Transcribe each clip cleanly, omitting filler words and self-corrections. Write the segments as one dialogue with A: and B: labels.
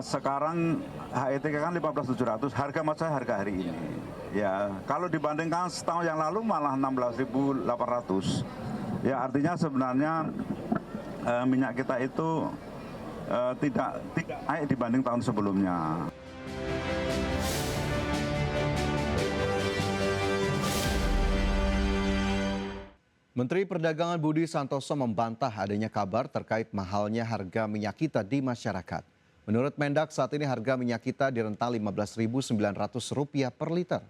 A: Sekarang HET kan 15.700, harga maksud saya harga hari ini. Ya, kalau dibandingkan setahun yang lalu malah 16.800. Ya, artinya sebenarnya minyak kita itu tidak naik dibanding tahun sebelumnya.
B: Menteri Perdagangan Budi Santoso membantah adanya kabar terkait mahalnya harga minyak kita di masyarakat. Menurut Mendak, saat ini harga minyak kita di rentang Rp15.900 per liter.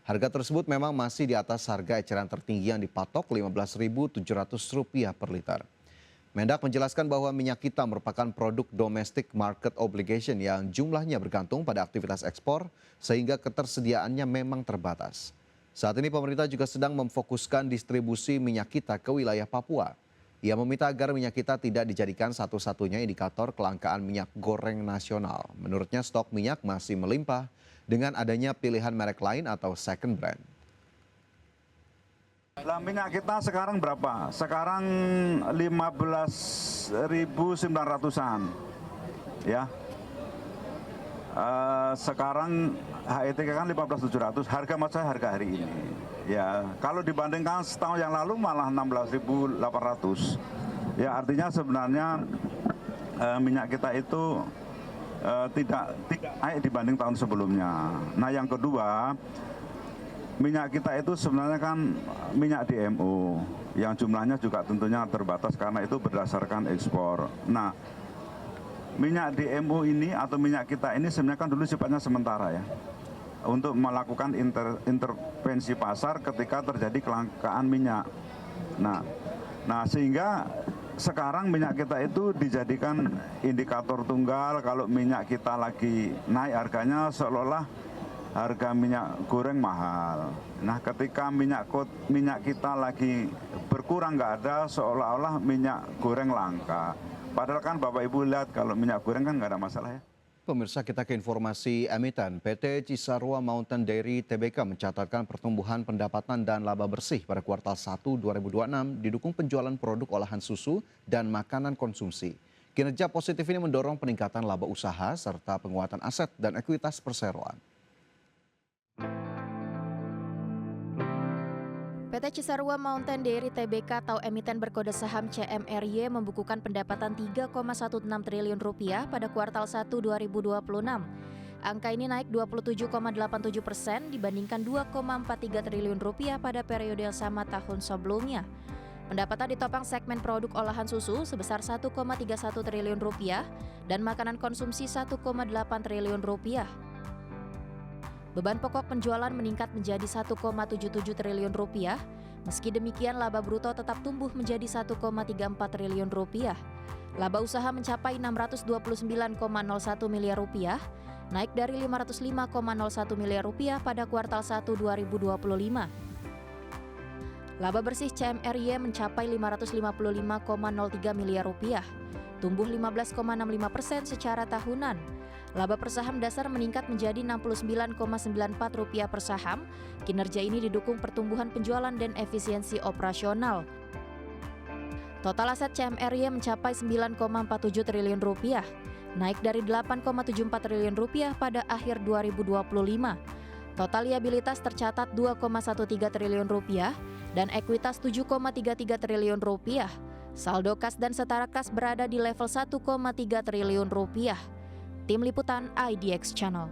B: Harga tersebut memang masih di atas harga eceran tertinggi yang dipatok Rp15.700 per liter. Mendak menjelaskan bahwa minyak kita merupakan produk domestic market obligation yang jumlahnya bergantung pada aktivitas ekspor sehingga ketersediaannya memang terbatas. Saat ini pemerintah juga sedang memfokuskan distribusi minyak kita ke wilayah Papua. Ia meminta agar minyak kita tidak dijadikan satu-satunya indikator kelangkaan minyak goreng nasional. Menurutnya stok minyak masih melimpah dengan adanya pilihan merek lain atau second brand.
A: Minyak kita sekarang berapa? Sekarang 15.900-an. Ya. Sekarang HET kan 15.700, harga maksud saya harga hari ini. Ya, kalau dibandingkan setahun yang lalu malah 16.800. Ya, artinya sebenarnya minyak kita itu tidak naik dibanding tahun sebelumnya. Nah, yang kedua, minyak kita itu sebenarnya kan minyak DMO yang jumlahnya juga tentunya terbatas karena itu berdasarkan ekspor. Nah, minyak DMO ini atau minyak kita ini sebenarnya kan dulu sifatnya sementara ya, untuk melakukan intervensi pasar ketika terjadi kelangkaan minyak. Nah sehingga sekarang minyak kita itu dijadikan indikator tunggal. Kalau minyak kita lagi naik harganya seolah-olah harga minyak goreng mahal. Nah ketika minyak kita lagi berkurang nggak ada, seolah-olah minyak goreng langka. Padahal kan Bapak Ibu lihat kalau minyak goreng kan nggak ada masalah ya.
B: Pemirsa, kita ke informasi emiten. PT Cisarua Mountain Dairy Tbk mencatatkan pertumbuhan pendapatan dan laba bersih pada kuartal 1 2026 didukung penjualan produk olahan susu dan makanan konsumsi. Kinerja positif ini mendorong peningkatan laba usaha serta penguatan aset dan ekuitas perseroan.
C: PT Cisarua Mountain Dairy Tbk atau emiten berkode saham CMRY membukukan pendapatan Rp3,16 triliun pada kuartal 1 2026. Angka ini naik 27,87% dibandingkan Rp2,43 triliun pada periode yang sama tahun sebelumnya. Pendapatan ditopang segmen produk olahan susu sebesar Rp1,31 triliun dan makanan konsumsi Rp1,8 triliun. Beban pokok penjualan meningkat menjadi Rp1,77 triliun. Meski demikian, laba bruto tetap tumbuh menjadi Rp1,34 triliun. Laba usaha mencapai Rp629,01 miliar, naik dari Rp505,01 miliar pada kuartal 1 2025. Laba bersih CMRY mencapai Rp555,03 miliar, tumbuh 15,65% secara tahunan. Laba per saham dasar meningkat menjadi Rp69,94 per saham. Kinerja ini didukung pertumbuhan penjualan dan efisiensi operasional. Total aset CMRY mencapai Rp9,47 triliun, naik dari Rp8,74 triliun pada akhir 2025. Total liabilitas tercatat Rp2,13 triliun dan ekuitas Rp7,33 triliun. Saldo kas dan setara kas berada di level Rp1,3 triliun. Tim Liputan IDX Channel.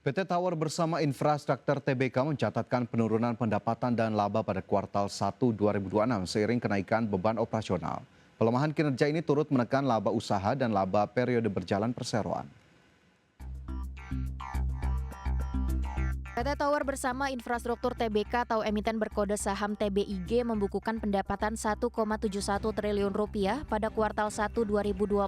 B: PT Tower bersama Infrastruktur Tbk mencatatkan penurunan pendapatan dan laba pada kuartal 1 2026 seiring kenaikan beban operasional. Pelemahan kinerja ini turut menekan laba usaha dan laba periode berjalan perseroan.
C: PT Tower bersama Infrastruktur Tbk atau emiten berkode saham TBIG membukukan pendapatan Rp1,71 triliun pada kuartal 1 2026.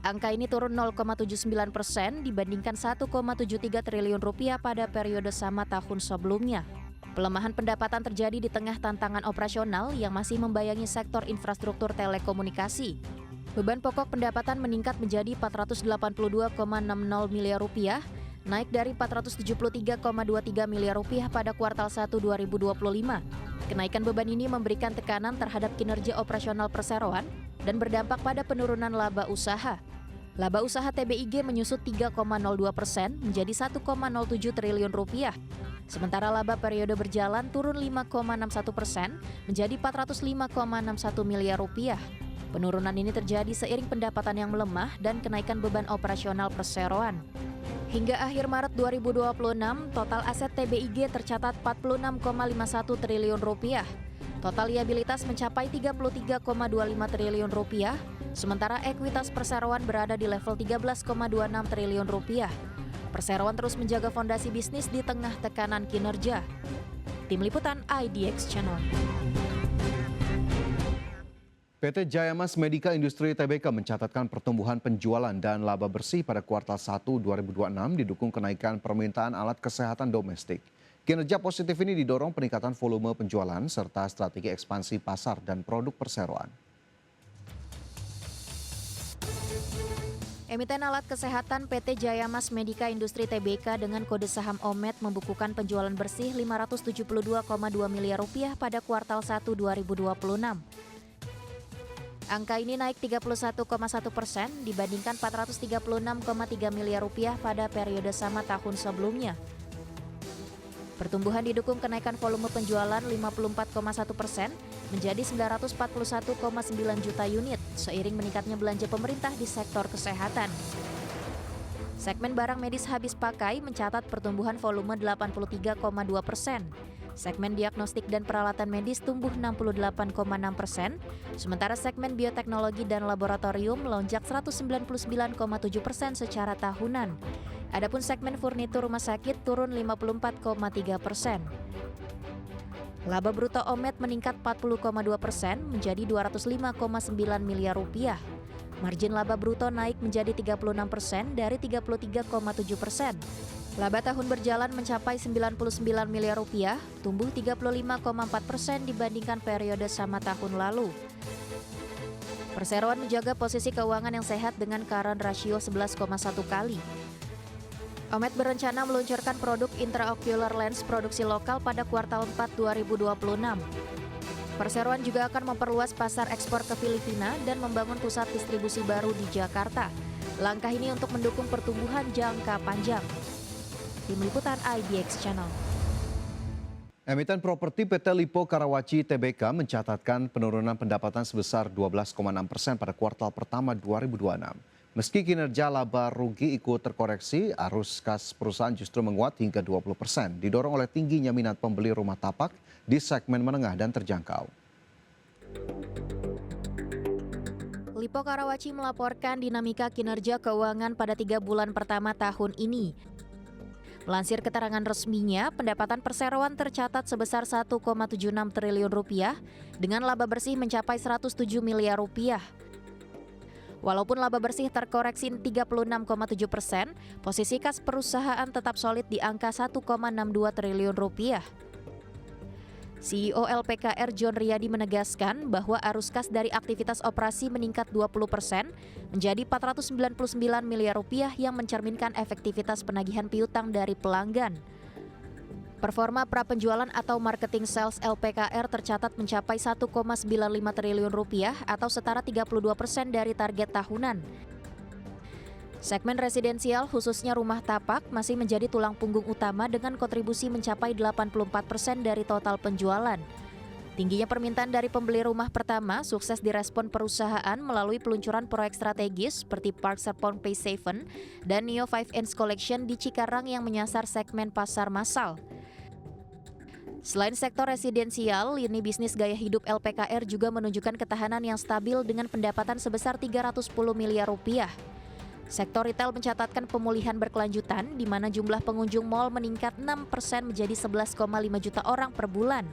C: Angka ini turun 0,79% dibandingkan Rp1,73 triliun pada periode sama tahun sebelumnya. Pelemahan pendapatan terjadi di tengah tantangan operasional yang masih membayangi sektor infrastruktur telekomunikasi. Beban pokok pendapatan meningkat menjadi Rp482,60 miliar, naik dari 473,23 miliar rupiah pada kuartal 1 2025. Kenaikan beban ini memberikan tekanan terhadap kinerja operasional perseroan dan berdampak pada penurunan laba usaha. Laba usaha TBIG menyusut 3,02% menjadi 1,07 triliun rupiah. Sementara laba periode berjalan turun 5,61% menjadi 405,61 miliar rupiah. Penurunan ini terjadi seiring pendapatan yang melemah dan kenaikan beban operasional perseroan. Hingga akhir Maret 2026, total aset TBIG tercatat 46,51 triliun rupiah. Total liabilitas mencapai 33,25 triliun rupiah, sementara ekuitas perseroan berada di level 13,26 triliun rupiah. Perseroan terus menjaga fondasi bisnis di tengah tekanan kinerja. Tim Liputan IDX Channel.
B: PT Jayamas Medica Industri Tbk mencatatkan pertumbuhan penjualan dan laba bersih pada kuartal 1 2026 didukung kenaikan permintaan alat kesehatan domestik. Kinerja positif ini didorong peningkatan volume penjualan serta strategi ekspansi pasar dan produk perseroan.
C: Emiten alat kesehatan PT Jayamas Medica Industri Tbk dengan kode saham OMED membukukan penjualan bersih 572,2 miliar rupiah pada kuartal 1 2026. Angka ini naik 31,1% dibandingkan 436,3 miliar rupiah pada periode sama tahun sebelumnya. Pertumbuhan didukung kenaikan volume penjualan 54,1% menjadi 941,9 juta unit, seiring meningkatnya belanja pemerintah di sektor kesehatan. Segmen barang medis habis pakai mencatat pertumbuhan volume 83,2%. Segmen diagnostik dan peralatan medis tumbuh 68,6%, sementara segmen bioteknologi dan laboratorium melonjak 199,7% secara tahunan. Adapun segmen furnitur rumah sakit turun 54,3%. Laba bruto OMED meningkat 40,2% menjadi 205,9 miliar rupiah. Margin laba bruto naik menjadi 36% dari 33,7%. Laba tahun berjalan mencapai 99 miliar rupiah, tumbuh 35,4% dibandingkan periode sama tahun lalu. Perseroan menjaga posisi keuangan yang sehat dengan current ratio 11,1 kali. OMED berencana meluncurkan produk intraocular lens produksi lokal pada kuartal 4 2026. Perseroan juga akan memperluas pasar ekspor ke Filipina dan membangun pusat distribusi baru di Jakarta. Langkah ini untuk mendukung pertumbuhan jangka panjang. Tim Liputan IDX Channel.
B: Emiten properti PT Lipo Karawaci Tbk mencatatkan penurunan pendapatan sebesar 12,6% pada kuartal pertama 2026. Meski kinerja laba rugi ikut terkoreksi, arus kas perusahaan justru menguat hingga 20%, didorong oleh tingginya minat pembeli rumah tapak di segmen menengah dan terjangkau.
C: Lipo Karawaci melaporkan dinamika kinerja keuangan pada 3 bulan pertama tahun ini. Melansir keterangan resminya, pendapatan perseroan tercatat sebesar 1,76 triliun rupiah dengan laba bersih mencapai 107 miliar rupiah. Walaupun laba bersih terkoreksi 36,7%, posisi kas perusahaan tetap solid di angka 1,62 triliun rupiah. CEO LPKR John Riyadi menegaskan bahwa arus kas dari aktivitas operasi meningkat 20% menjadi 499 miliar rupiah yang mencerminkan efektivitas penagihan piutang dari pelanggan. Performa prapenjualan atau marketing sales LPKR tercatat mencapai 1,95 triliun rupiah atau setara 32% dari target tahunan. Segmen residensial khususnya rumah tapak masih menjadi tulang punggung utama dengan kontribusi mencapai 84% dari total penjualan. Tingginya permintaan dari pembeli rumah pertama sukses direspon perusahaan melalui peluncuran proyek strategis seperti Park Serpong Phase 7 dan Neo 5-Inch Collection di Cikarang yang menyasar segmen pasar massal. Selain sektor residensial, lini bisnis gaya hidup LPKR juga menunjukkan ketahanan yang stabil dengan pendapatan sebesar 310 miliar rupiah. Sektor retail mencatatkan pemulihan berkelanjutan di mana jumlah pengunjung mal meningkat 6% menjadi 11,5 juta orang per bulan.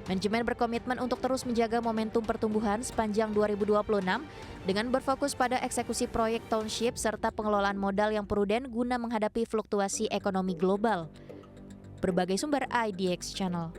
C: Manajemen berkomitmen untuk terus menjaga momentum pertumbuhan sepanjang 2026 dengan berfokus pada eksekusi proyek township serta pengelolaan modal yang prudent guna menghadapi fluktuasi ekonomi global. Berbagai sumber IDX Channel.